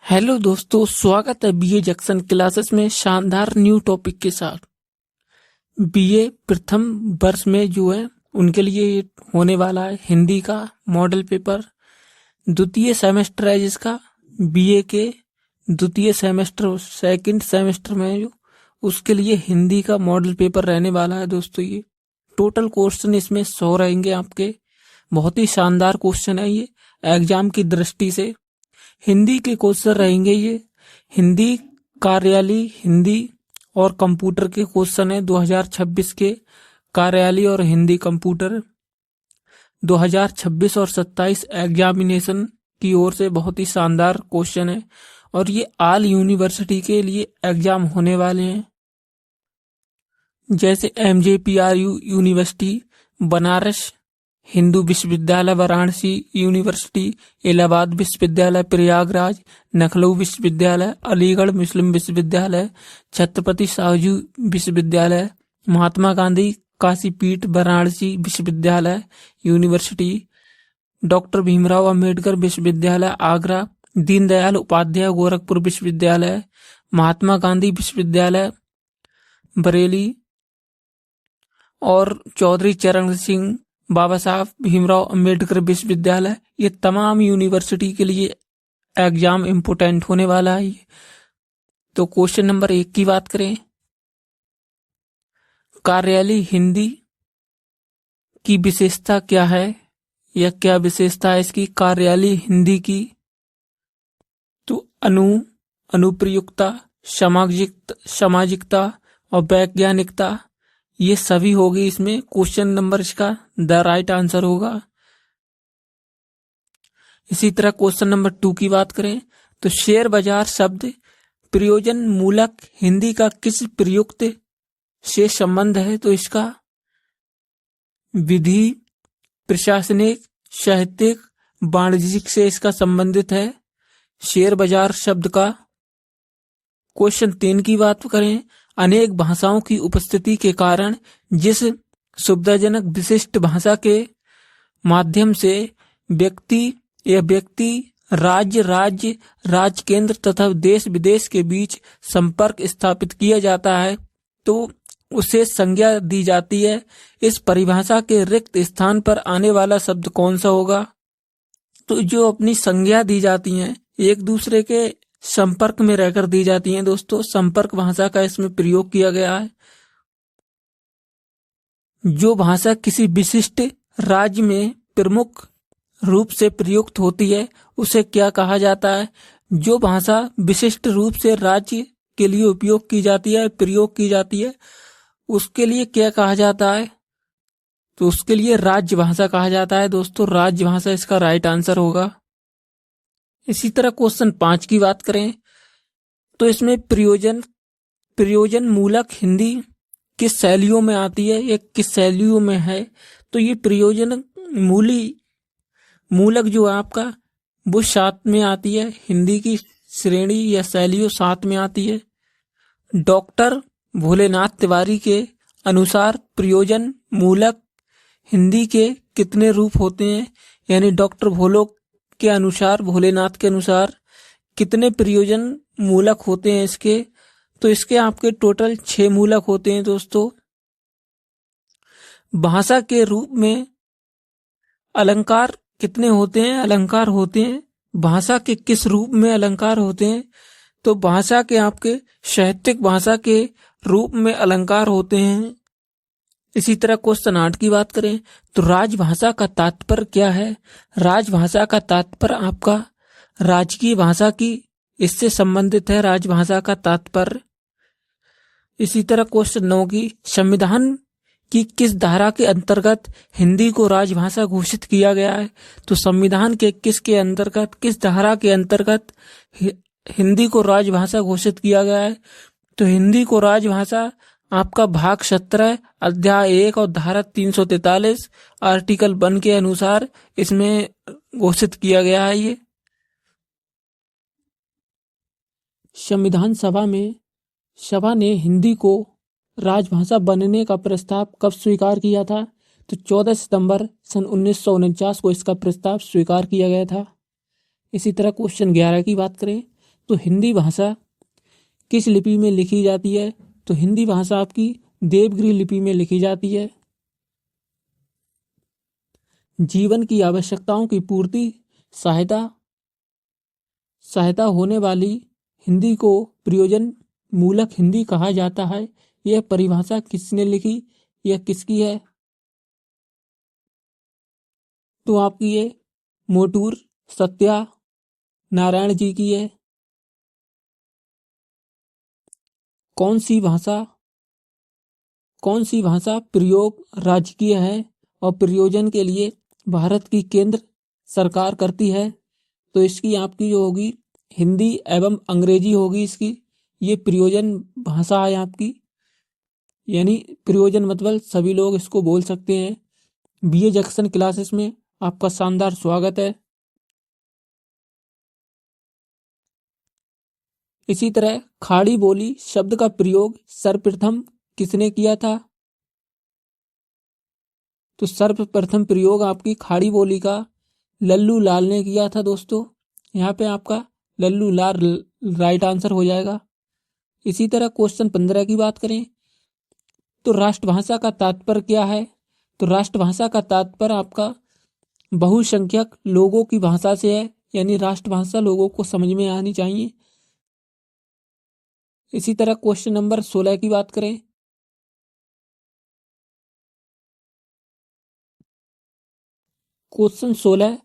Hello दोस्तों, स्वागत है बीए जंक्शन क्लासेस में शानदार न्यू टॉपिक के साथ। बीए प्रथम वर्ष में जो है उनके लिए ये होने वाला है हिंदी का मॉडल पेपर। द्वितीय सेमेस्टर है जिसका बीए के द्वितीय सेमेस्टर सेकंड सेमेस्टर में जो उसके लिए हिंदी का मॉडल पेपर रहने वाला है दोस्तों। ये टोटल क्वेश्चन इसमें 100 रहेंगे आपके। बहुत ही शानदार क्वेश्चन है ये एग्जाम की दृष्टि से। हिंदी के क्वेश्चन रहेंगे ये हिंदी कार्यालय हिंदी और कंप्यूटर के क्वेश्चन है 2026 के कार्यालय और हिंदी कंप्यूटर 2026 और 27 एग्जामिनेशन की ओर से बहुत ही शानदार क्वेश्चन है और ये ऑल यूनिवर्सिटी के लिए एग्जाम होने वाले हैं, जैसे MJPRU यूनिवर्सिटी, बनारस हिंदू विश्वविद्यालय वाराणसी यूनिवर्सिटी, इलाहाबाद विश्वविद्यालय प्रयागराज, लखनऊ विश्वविद्यालय, अलीगढ़ मुस्लिम विश्वविद्यालय, छत्रपति साहू विश्वविद्यालय, महात्मा गांधी काशीपीठ वाराणसी विश्वविद्यालय यूनिवर्सिटी, डॉक्टर भीमराव अंबेडकर विश्वविद्यालय आगरा, दीनदयाल उपाध्याय गोरखपुर विश्वविद्यालय, महात्मा गांधी विश्वविद्यालय बरेली और चौधरी चरण सिंह बाबा साहब भीमराव अंबेडकर विश्वविद्यालय। ये तमाम यूनिवर्सिटी के लिए एग्जाम इम्पोर्टेंट होने वाला है। तो क्वेश्चन नंबर 1 की बात करें, कार्यालय हिंदी की विशेषता क्या है या क्या विशेषता है इसकी कार्यालय हिंदी की? तो अनुप्रयुक्ता, सामाजिकता और वैज्ञानिकता, ये सभी होगी इसमें। क्वेश्चन नंबर इसका द राइट आंसर होगा। इसी तरह क्वेश्चन नंबर 2 की बात करें तो शेयर बाजार शब्द प्रयोजन मूलक हिंदी का किस प्रयुक्त से संबंध है? तो इसका विधि, प्रशासनिक, साहित्यिक, वाणिज्यिक से इसका संबंधित है शेयर बाजार शब्द का। क्वेश्चन 3 की बात करें, अनेक भाषाओं की उपस्थिति के कारण जिस सुविधाजनक विशिष्ट भाषा के माध्यम से व्यक्ति राज्य केंद्र तथा देश विदेश के बीच संपर्क स्थापित किया जाता है तो उसे संज्ञा दी जाती है। इस परिभाषा के रिक्त स्थान पर आने वाला शब्द कौन सा होगा? तो जो अपनी संज्ञा दी जाती हैं एक दूसरे के संपर्क में रहकर दी जाती हैं दोस्तों, संपर्क भाषा का इसमें प्रयोग किया गया है। जो भाषा किसी विशिष्ट राज्य में प्रमुख रूप से प्रयुक्त होती है उसे क्या कहा जाता है? जो भाषा विशिष्ट रूप से राज्य के लिए उपयोग की जाती है, प्रयोग की जाती है, उसके लिए क्या कहा जाता है? तो उसके लिए राज्य भाषा कहा जाता है दोस्तों। राज्य भाषा इसका राइट आंसर होगा। इसी तरह क्वेश्चन 5 की बात करें तो इसमें प्रयोजन मूलक हिंदी किस शैलियों में आती है या किस शैलियों में है? तो ये प्रयोजन मूलक जो है आपका वो 7 में आती है, हिंदी की श्रेणी या शैलियों 7 में आती है। डॉक्टर भोलेनाथ तिवारी के अनुसार प्रयोजन मूलक हिंदी के कितने रूप होते हैं? यानी डॉक्टर भोलेनाथ के अनुसार कितने प्रयोजन मूलक होते हैं इसके? तो इसके आपके टोटल 6 मूलक होते हैं दोस्तों। भाषा के रूप में अलंकार कितने होते हैं? अलंकार होते हैं। भाषा के किस रूप में अलंकार होते हैं? तो भाषा के आपके साहित्यिक भाषा के रूप में अलंकार होते हैं। इसी तरह क्वेश्चन 8 की बात करें तो राजभाषा का तात्पर्य क्या है? राजभाषा का तात्पर्य आपका राजकीय भाषा की इससे संबंधित है राजभाषा का तात्पर्य। इसी तरह क्वेश्चन 9 की संविधान की किस धारा के अंतर्गत हिंदी को राजभाषा घोषित किया गया है? तो संविधान के किस धारा के अंतर्गत हिंदी को राजभाषा घोषित किया गया है? तो हिंदी को राजभाषा आपका भाग 17 अध्याय 1 और धारा 343 आर्टिकल 1 के अनुसार इसमें घोषित किया गया है। ये संविधान सभा ने हिंदी को राजभाषा बनने का प्रस्ताव कब स्वीकार किया था? तो 14 सितंबर सन 1949 को इसका प्रस्ताव स्वीकार किया गया था। इसी तरह क्वेश्चन 11 की बात करें तो हिंदी भाषा किस लिपि में लिखी जाती है? तो हिंदी भाषा आपकी देवगिरी लिपि में लिखी जाती है। जीवन की आवश्यकताओं की पूर्ति सहायता सहायता होने वाली हिंदी को प्रयोजन मूलक हिंदी कहा जाता है। यह परिभाषा किसने लिखी? यह किसकी है? तो आपकी ये मोटूर सत्या नारायण जी की है। कौन सी भाषा प्रयोग राजकीय है और प्रयोजन के लिए भारत की केंद्र सरकार करती है? तो इसकी आपकी जो होगी हिंदी एवं अंग्रेजी होगी इसकी। ये प्रयोजन भाषा है आपकी, यानी प्रयोजन मतलब सभी लोग इसको बोल सकते हैं। बीए जंक्शन क्लासेस में आपका शानदार स्वागत है। इसी तरह खाड़ी बोली शब्द का प्रयोग सर्वप्रथम किसने किया था? तो सर्वप्रथम प्रयोग आपकी खाड़ी बोली का लल्लू लाल ने किया था दोस्तों। यहाँ पे आपका लल्लू लाल राइट आंसर हो जाएगा। इसी तरह क्वेश्चन 15 की बात करें तो राष्ट्रभाषा का तात्पर्य क्या है? तो राष्ट्रभाषा का तात्पर्य आपका बहुसंख्यक लोगों की भाषा से है, यानी राष्ट्रभाषा लोगों को समझ में आनी चाहिए। इसी तरह क्वेश्चन नंबर 16 की बात करें क्वेश्चन 16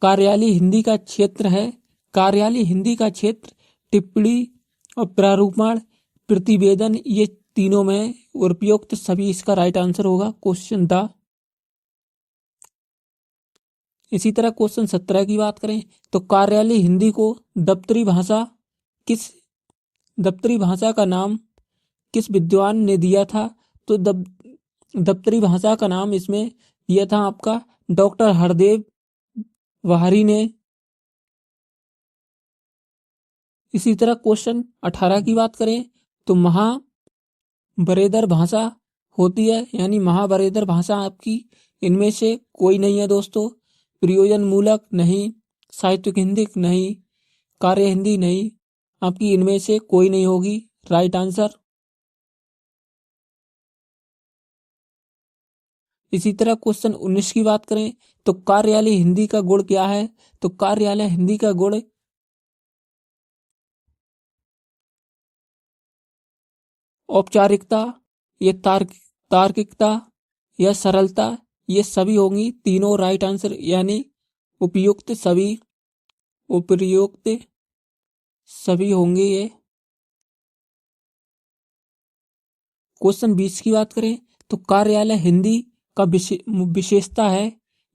कार्यालय हिंदी का क्षेत्र है। कार्यालय हिंदी का क्षेत्र टिप्पणी और प्रारूपण प्रतिवेदन ये तीनों में उपयुक्त सभी इसका राइट आंसर होगा क्वेश्चन द। इसी तरह क्वेश्चन 17 की बात करें तो कार्यालय हिंदी को दप्तरी भाषा का नाम किस विद्वान ने दिया था? तो दप्तरी भाषा का नाम इसमें दिया था आपका डॉक्टर हरदेव वाहरी ने। इसी तरह क्वेश्चन 18 की बात करें तो महाबरेदर भाषा होती है, यानी महाबरेदर भाषा आपकी इनमें से कोई नहीं है दोस्तों। प्रयोजन मूलक नहीं, साहित्यिक हिंदी नहीं, कार्य हिंदी नहीं, आपकी इनमें से कोई नहीं होगी राइट आंसर। इसी तरह क्वेश्चन 19 की बात करें तो कार्यालय हिंदी का गुण क्या है? तो कार्यालय हिंदी का गुण औपचारिकता, ये तार्किकता या सरलता, ये सभी होंगी तीनों राइट आंसर, यानी उपयुक्त सभी होंगे ये। क्वेश्चन 20 की बात करें तो कार्यालय हिंदी का विशेषता है,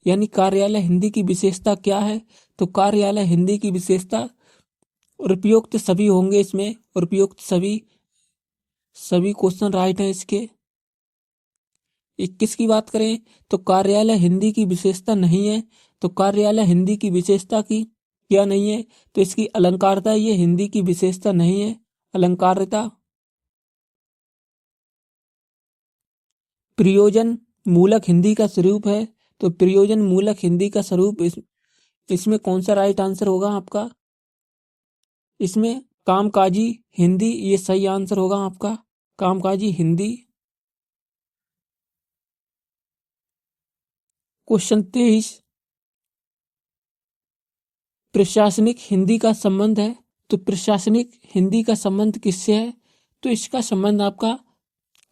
यानी कार्यालय हिंदी की विशेषता क्या है? तो कार्यालय हिंदी की विशेषता उपयुक्त सभी होंगे इसमें, उपयुक्त सभी क्वेश्चन राइट हैं इसके। 21 की बात करें तो कार्यालय हिंदी की विशेषता नहीं है। तो कार्यालय हिंदी की विशेषता की क्या नहीं है? तो इसकी अलंकारिता, ये हिंदी की विशेषता नहीं है अलंकारिता। प्रयोजन मूलक हिंदी का स्वरूप है। तो प्रयोजन मूलक हिंदी का स्वरूप इसमें कौन सा राइट आंसर होगा आपका? इसमें कामकाजी हिंदी, ये सही आंसर होगा आपका कामकाजी हिंदी। क्वेश्चन 23 प्रशासनिक हिंदी का संबंध है। तो प्रशासनिक हिंदी का संबंध किससे है? तो इसका संबंध आपका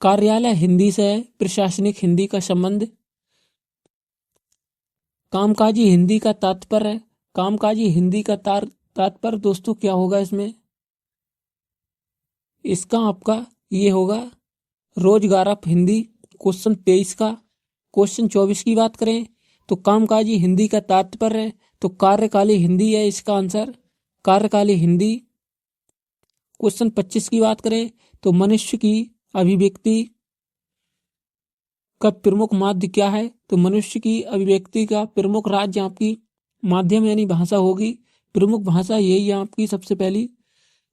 कार्यालय हिंदी से है। प्रशासनिक हिंदी का संबंध कामकाजी हिंदी का तात्पर्य, कामकाजी हिंदी का तात्पर्य दोस्तों क्या होगा इसमें? इसका आपका ये होगा रोजगारप हिंदी। क्वेश्चन 23 का। क्वेश्चन 24 की बात करें तो कामकाजी हिंदी का तात्पर्य, तो कार्यकाली हिंदी है इसका आंसर, कार्यकाली हिंदी। क्वेश्चन 25 की बात करें तो मनुष्य की अभिव्यक्ति का प्रमुख माध्यम क्या है? तो मनुष्य की अभिव्यक्ति का प्रमुख राज्य आपकी माध्यम यानी भाषा होगी, प्रमुख भाषा यही है आपकी सबसे पहली।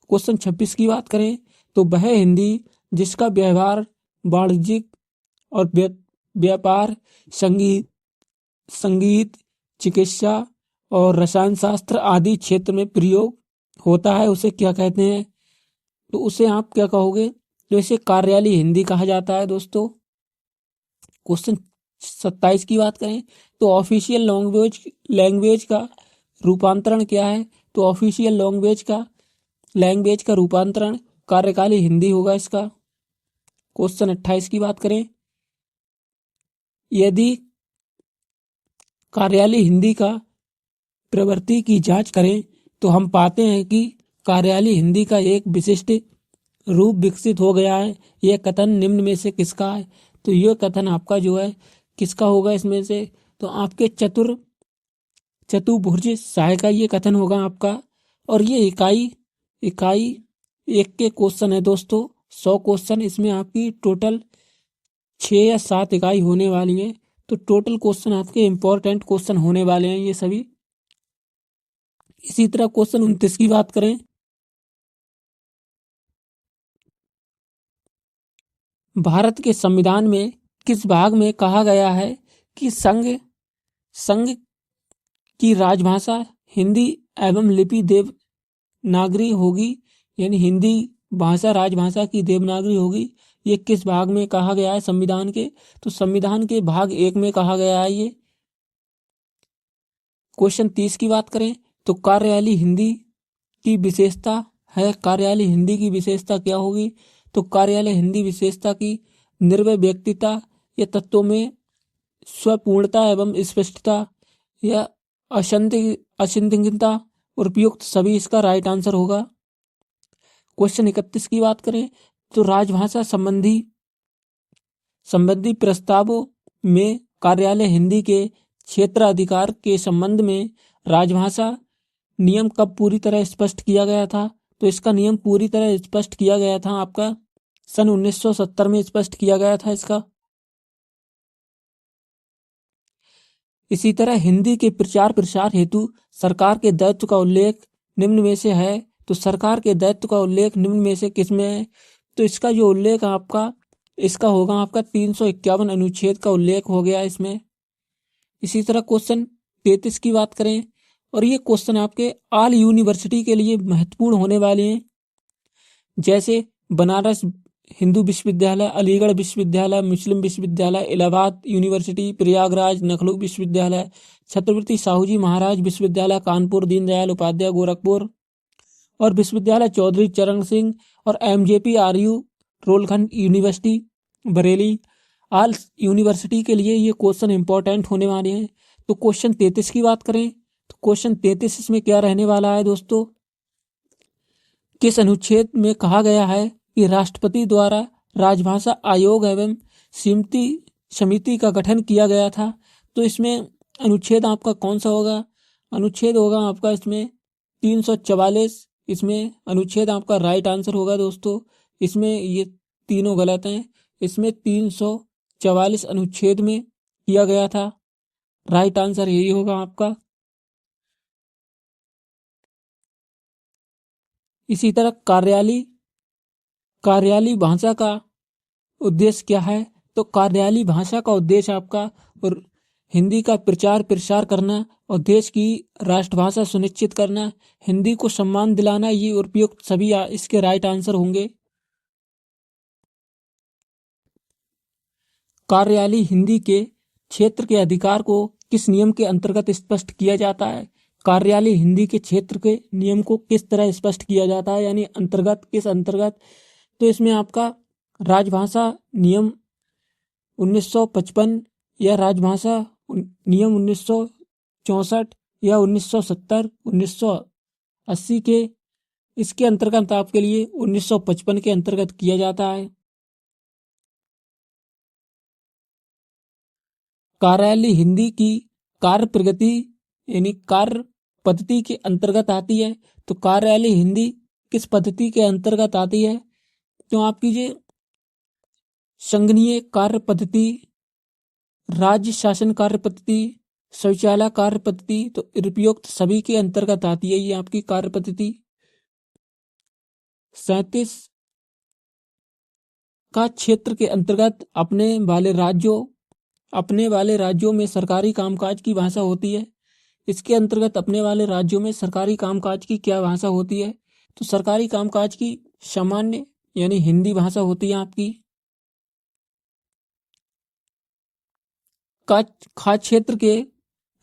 क्वेश्चन 26 की बात करें तो वह हिंदी जिसका व्यवहार वाणिज्यिक और व्यापार, संगीत, चिकित्सा और रसायन शास्त्र आदि क्षेत्र में प्रयोग होता है उसे क्या कहते हैं, तो उसे आप क्या कहोगे, तो इसे कार्यालय हिंदी कहा जाता है दोस्तों। क्वेश्चन 27 की बात करें तो ऑफिशियल लैंग्वेज का रूपांतरण क्या है, तो ऑफिशियल लैंग्वेज का रूपांतरण कार्यकाली हिंदी होगा इसका। क्वेश्चन 28 की बात करें, यदि कार्यालय हिंदी का प्रवृत्ति की जांच करें तो हम पाते हैं कि कार्यालय हिंदी का एक विशिष्ट रूप विकसित हो गया है। यह कथन निम्न में से किसका है, तो यह कथन आपका जो है किसका होगा इसमें से, तो आपके चतुर्भुज सहाय का ये कथन होगा आपका। और ये इकाई एक के क्वेश्चन है दोस्तों, 100 क्वेश्चन, इसमें आपकी टोटल 6 या 7 इकाई होने वाली है। तो टोटल क्वेश्चन आपके इंपॉर्टेंट क्वेश्चन होने वाले हैं ये सभी। इसी तरह क्वेश्चन 29 की बात करें, भारत के संविधान में किस भाग में कहा गया है कि संघ की राजभाषा हिंदी एवं लिपि देवनागरी होगी, यानी हिंदी भाषा राजभाषा की देवनागरी होगी। ये किस भाग में कहा गया है संविधान के, तो संविधान के भाग 1 में कहा गया है ये। क्वेश्चन 30 की बात करें तो कार्यालय हिंदी की विशेषता है, कार्यालय हिंदी की विशेषता क्या होगी, तो कार्यालय हिंदी विशेषता की निर्भय व्यक्तिता या तत्वों में स्वपूर्णता एवं स्पष्टता या असिंदिग्धता उपयुक्त सभी इसका राइट आंसर होगा। क्वेश्चन 31 की बात करें तो राजभाषा संबंधी प्रस्तावों में कार्यालय हिंदी के क्षेत्राधिकार के संबंध में राजभाषा नियम कब पूरी तरह स्पष्ट किया गया था, तो इसका नियम पूरी तरह स्पष्ट किया गया था आपका सन 1970 में स्पष्ट किया गया था इसका। इसी तरह हिंदी के प्रचार प्रसार हेतु सरकार के दायित्व का उल्लेख निम्न में से है, तो सरकार के दायित्व का उल्लेख निम्न में से किसमें है, तो इसका जो उल्लेख आपका इसका होगा आपका 351 अनुच्छेद का उल्लेख हो गया इसमें। इसी तरह क्वेश्चन 33 की बात करें, और ये क्वेश्चन आपके ऑल यूनिवर्सिटी के लिए महत्वपूर्ण होने वाले हैं, जैसे बनारस हिंदू विश्वविद्यालय, अलीगढ़ विश्वविद्यालय, मुस्लिम विश्वविद्यालय, इलाहाबाद यूनिवर्सिटी, प्रयागराज नखलू विश्वविद्यालय, छत्रपति साहूजी महाराज विश्वविद्यालय कानपुर, दीनदयाल उपाध्याय गोरखपुर, और विश्वविद्यालय चौधरी चरण सिंह, और MJP RU Rohilkhand university Bareilly. All university के लिए ये क्वेश्चन इंपॉर्टेंट होने वाले हैं। तो क्वेश्चन 33 की बात करें तो क्वेश्चन 33 इसमें क्या रहने वाला है दोस्तों, किस अनुच्छेद में कहा गया है कि राष्ट्रपति द्वारा राजभाषा आयोग एवं समिति का गठन किया गया था, तो इसमें अनुच्छेद आपका कौन सा होगा, अनुच्छेद होगा आपका इसमें 344, इसमें अनुच्छेद आपका राइट आंसर होगा दोस्तों। इसमें ये तीनों गलत हैं, इसमें 344 अनुच्छेद में किया गया था, राइट आंसर यही होगा आपका। इसी तरह कार्यालय भाषा का उद्देश्य क्या है, तो कार्यालय भाषा का उद्देश्य आपका और हिंदी का प्रचार प्रसार करना और देश की राष्ट्रभाषा सुनिश्चित करना, हिंदी को सम्मान दिलाना, ये उपयुक्त सभी इसके राइट आंसर होंगे। कार्यालय हिंदी के क्षेत्र के अधिकार को किस नियम के अंतर्गत स्पष्ट किया जाता है, कार्यालय हिंदी के क्षेत्र के नियम को किस तरह स्पष्ट किया जाता है, यानी अंतर्गत किस अंतर्गत, तो इसमें आपका राजभाषा नियम 1955 या राजभाषा नियम 1964 या 1970, 1980 के इसके अंतर्गत आपके लिए 1955 के अंतर्गत किया जाता है। कार्यालय हिंदी की कार्य प्रगति यानी कार्य पद्धति के अंतर्गत आती है, तो कार्यालय हिंदी किस पद्धति के अंतर्गत आती है, तो आप कीजिए संघीय कार्य पद्धति, राज्य शासन कार्य पद्धति, शौचालय कार्य पद्धति, तो उपयुक्त सभी के अंतर्गत आती है ये आपकी कार्य पद्धति। 37 का क्षेत्र के अंतर्गत अपने वाले राज्यों में सरकारी कामकाज की भाषा होती है, इसके अंतर्गत अपने वाले राज्यों में सरकारी कामकाज की क्या भाषा होती है? तो सरकारी कामकाज की सामान्य यानी हिंदी भाषा होती है आपकी। खाद्य क्षेत्र के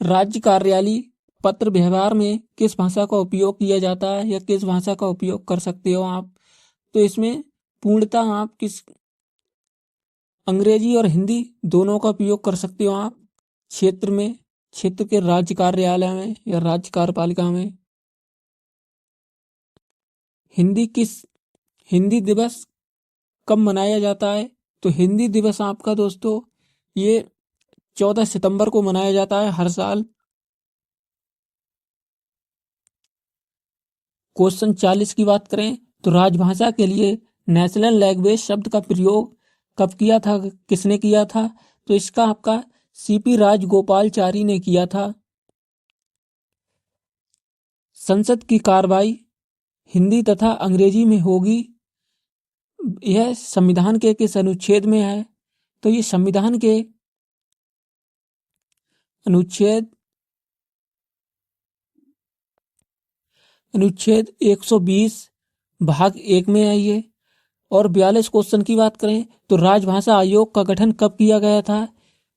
राज्य कार्यालय पत्र व्यवहार में किस भाषा का उपयोग किया जाता है या किस भाषा का उपयोग कर सकते हो आप? तो इसमें पूर्णतः आप किस अंग्रेजी और हिंदी दोनों का उपयोग कर सकते हो आप क्षेत्र में, क्षेत्र के राज्य कार्यालय में या राज्य कार्यपालिका में। हिंदी दिवस कब मनाया जाता है? तो हिंदी दिवस आपका दोस्तों ये 14 सितंबर को मनाया जाता है हर साल। क्वेश्चन 40 की बात करें तो राजभाषा के लिए नेशनल लैंग्वेज शब्द का प्रयोग कब किया था, किसने किया था? तो इसका आपका सीपी राजगोपालचारी ने किया था। संसद की कार्रवाई हिंदी तथा अंग्रेजी में होगी। यह संविधान के किस अनुच्छेद में है? तो ये संविधान के अनुच्छेद 120 भाग 1 में है ये। और 42 क्वेश्चन की बात करें तो राजभाषा आयोग का गठन कब किया गया था?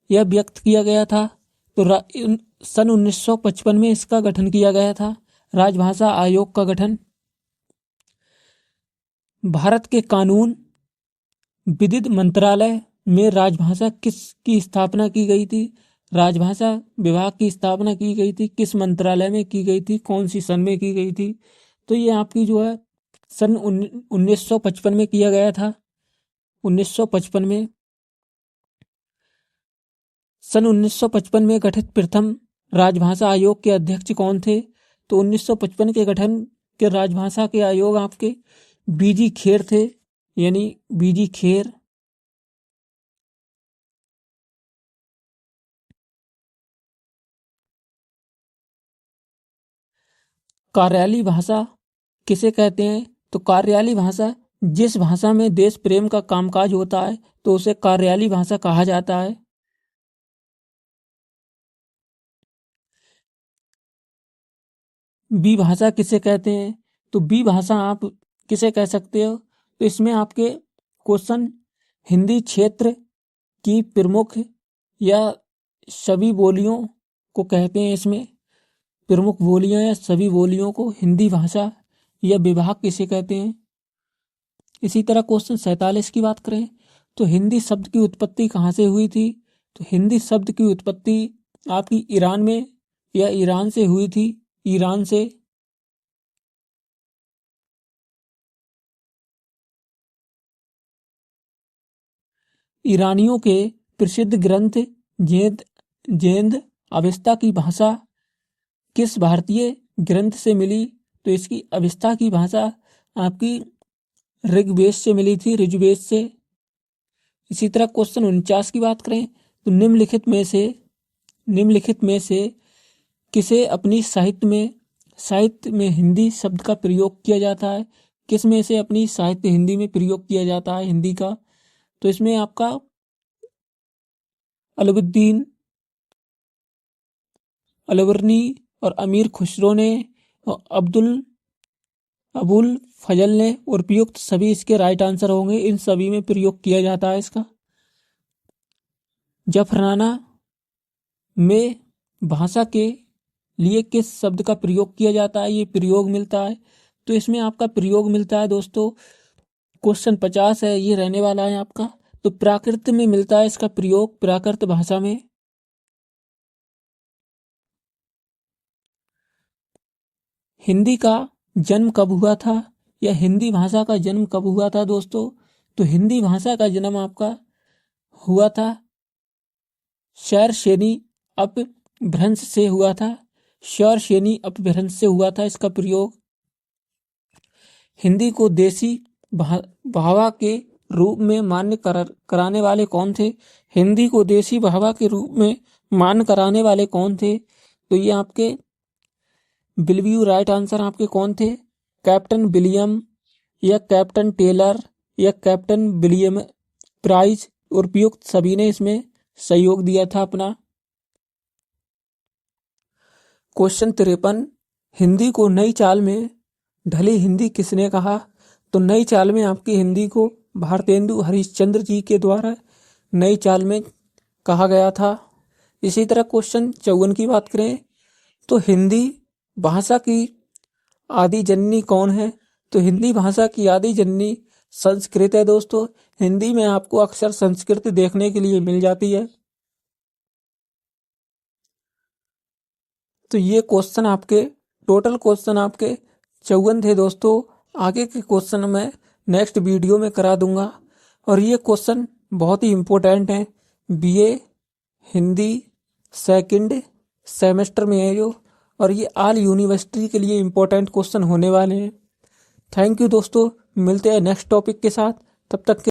यह व्यक्त किया गया था तो सन 1955 में इसका गठन किया गया था, राजभाषा आयोग का गठन। भारत के कानून विधिक मंत्रालय में राजभाषा किसकी स्थापना की गई थी? राजभाषा विभाग की स्थापना की गई थी किस मंत्रालय में की गई थी, कौन सी सन में की गई थी? तो ये आपकी जो है सन 1955 में किया गया था। 1955 में सन 1955 में गठित प्रथम राजभाषा आयोग के अध्यक्ष कौन थे? तो 1955 के गठन के राजभाषा के आयोग आपके बीजी खेर थे, यानी बीजी खेर। कार्यालयी भाषा किसे कहते हैं? तो कार्यालयी भाषा जिस भाषा में देश प्रेम का कामकाज होता है तो उसे कार्यालयी भाषा कहा जाता है। बी भाषा किसे कहते हैं? तो बी भाषा आप किसे कह सकते हो? तो इसमें आपके क्वेश्चन हिंदी क्षेत्र की प्रमुख या सभी बोलियों को कहते हैं। इसमें प्रमुख बोलियां या सभी बोलियों को हिंदी भाषा या विभाग किसे कहते हैं? इसी तरह क्वेश्चन 47 की बात करें तो हिंदी शब्द की उत्पत्ति कहाँ से हुई थी? तो हिंदी शब्द की उत्पत्ति आपकी ईरान में या ईरान से हुई थी, ईरान से। ईरानियों के प्रसिद्ध ग्रंथ जेंद अवेस्ता की भाषा किस भारतीय ग्रंथ से मिली? तो इसकी अवेस्ता की भाषा आपकी ऋग्वेद से मिली थी, ऋग्वेद से। इसी तरह क्वेश्चन 49 की बात करें तो निम्नलिखित में से किसे अपनी साहित्य में हिंदी शब्द का प्रयोग किया जाता है? किस में से अपनी साहित्य हिंदी में प्रयोग किया जाता है हिंदी का? तो इसमें आपका अलवुद्दीन अलवर्नी और अमीर खुसरो ने और अबुल फजल ने उपयुक्त सभी इसके राइट आंसर होंगे। इन सभी में प्रयोग किया जाता है इसका। जफरनामा में भाषा के लिए किस शब्द का प्रयोग किया जाता है? ये प्रयोग मिलता है। तो इसमें आपका प्रयोग मिलता है दोस्तों, क्वेश्चन 50 है ये रहने वाला है आपका। तो प्राकृत में मिलता है इसका प्रयोग, प्राकृत भाषा में। हिंदी का जन्म कब हुआ था या हिंदी भाषा का जन्म कब हुआ था दोस्तों? तो हिंदी भाषा का जन्म आपका हुआ था शैरशेनी अपभ्रंश से हुआ था, शैरशेनी अपभ्रंश से हुआ था इसका प्रयोग। हिंदी को देसी भाषा के रूप में मान्य कराने वाले कौन थे? हिंदी को देसी भाषा के रूप में मान्य कराने वाले कौन थे? तो ये आपके बिलव्यू राइट आंसर आपके कौन थे? कैप्टन विलियम या कैप्टन टेलर या कैप्टन विलियम प्राइस, उपयुक्त सभी ने इसमें सहयोग दिया था अपना। क्वेश्चन 53, हिंदी को नई चाल में ढली हिंदी किसने कहा? तो नई चाल में आपकी हिंदी को भारतेंदु हरिश्चंद्र जी के द्वारा नई चाल में कहा गया था। इसी तरह क्वेश्चन 54 की बात करें तो हिंदी भाषा की आदि जननी कौन है? तो हिंदी भाषा की आदि जननी संस्कृत है दोस्तों। हिंदी में आपको अक्सर संस्कृत देखने के लिए मिल जाती है। तो ये क्वेश्चन आपके टोटल क्वेश्चन आपके 54 थे दोस्तों। आगे के क्वेश्चन मैं नेक्स्ट वीडियो में करा दूंगा। और ये क्वेश्चन बहुत ही इम्पोर्टेंट है, बीए हिंदी सेकंड सेमेस्टर में है जो, और ये ऑल यूनिवर्सिटी के लिए इम्पोर्टेंट क्वेश्चन होने वाले हैं। थैंक यू दोस्तों, मिलते हैं नेक्स्ट टॉपिक के साथ, तब तक के